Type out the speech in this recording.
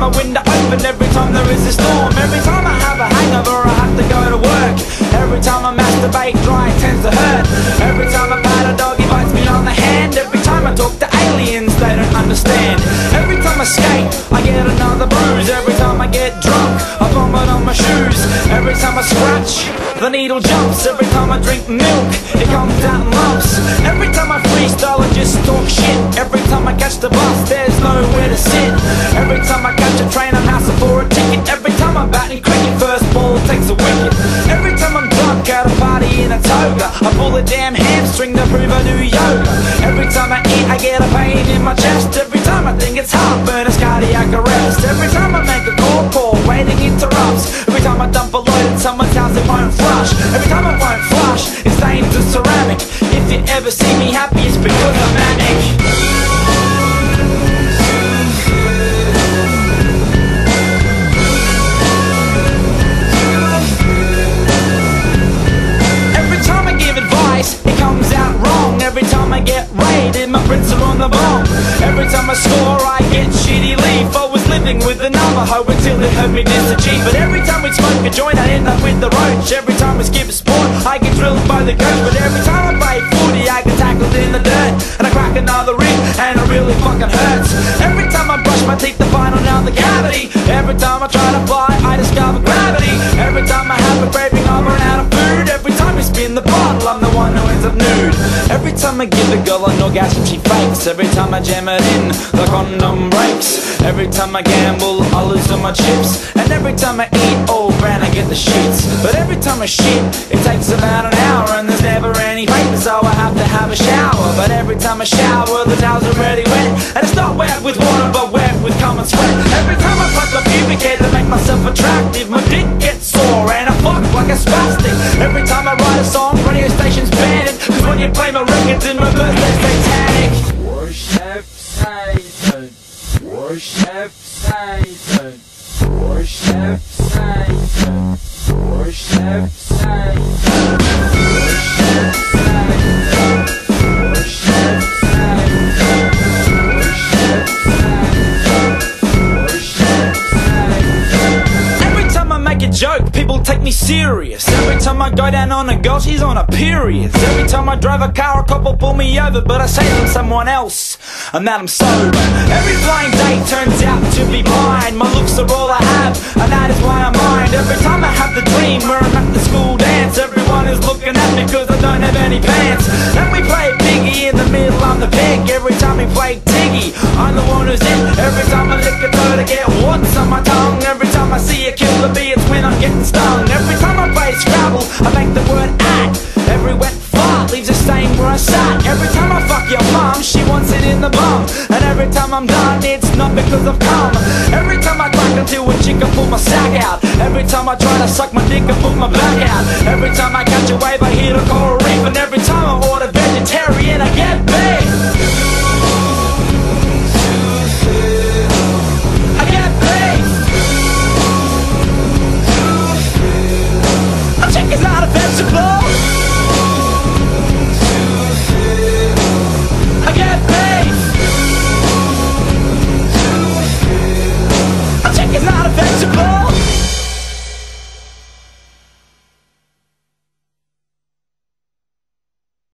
my window open, every time there is a storm. Every time I have a hangover, I have to go to work. Every time I masturbate, dry tends to hurt. Every time I pat a dog, he bites me on the hand. Every time I talk to aliens, they don't understand. Every time I skate, I get another bruise. Every time I get drunk, I vomit on my shoes. Every time I scratch, the needle jumps. Every time I drink milk, it comes out in lumps. Every time I freestyle, I just talk shit. Every time I catch the bus, there's nowhere to sit. Every time I catch a train, I'm hassling for a ticket. Every time I'm batting cricket, first ball takes a wicket. Every time I'm drunk at a party in a toga, I pull a damn hamstring to prove I do yoga. Every time I eat, I get a pain in my chest. Every time I think it's heartburn, it's cardiac arrest. Every time I make a call, waiting interrupts. Every time I dump a load in someone's house, it won't flush. Every time I won't flush, it's stained to ceramic. If you ever see me happy, it's because I'm manic. It comes out wrong. Every time I get raided, my prints are on the bomb. Every time I score, I get shitty leaf. I was living with another hoe until it heard me diss a G. But every time we smoke a joint, I end up with the roach. Every time we skip a sport, I get drilled by the coach. But every time I play footy, I get tackled in the dirt, and I crack another rib, and it really fucking hurts. Every time I brush my teeth to find another cavity. Every time I try to fly, I discover gravity. Every time I have a craving, I run out of food. Every time we spin the bottle, I'm the one who ends up nude. Every time I give a girl an orgasm, she fakes. Every time I jam it in, the condom breaks. Every time I gamble, I lose all my chips. And every time I eat all bran, I get the shits. But every time I shit, it takes about an hour, and there's never any paper, so I have to have a shower. But every time I shower, the towel's already wet, and it's not wet with water, but wet with cum and sweat. Every time I fuck a pubic hair to make myself attractive, my dick gets sore, and I fuck like a spastic. Every time I write a song, radio stations ban it, cause when you play my records in my birthday's satanic. Worship Satan, worship Satan, worship Satan, worship Satan, worship Satan, worship Satan, worship Satan, worship Satan. Every time I make a joke, people take me serious. Every time I go down on a girl, she's on a period. Every time I drive a car, a cop will pull me over, but I say I'm someone else, and that I'm sober. Every blind date turns out to be mine. My looks are all I have, and that is why I mind. Every time I have the dream where I'm at the school dance, everyone is looking at me cause I don't have any pants. And we play Biggie in the middle, I'm the pig. Every time we play Tiggy, I'm the one who's in. Every time I lick a toe to get what's on my tongue. Every time I see a killer bee, it's when I'm getting stung. Every time I play Scrabble, I make the word at. Every wet fart leaves a stain where I sat. Every time I fuck your mum, she wants it in the bum. And every time I'm done, it's not because I've come. Every time I crack until a chick, I pull my sack out. Every time I try to suck my dick, I pull my back out. Every time I catch a wave, I hit a coral reef. And every time I order vegetarian, I get big.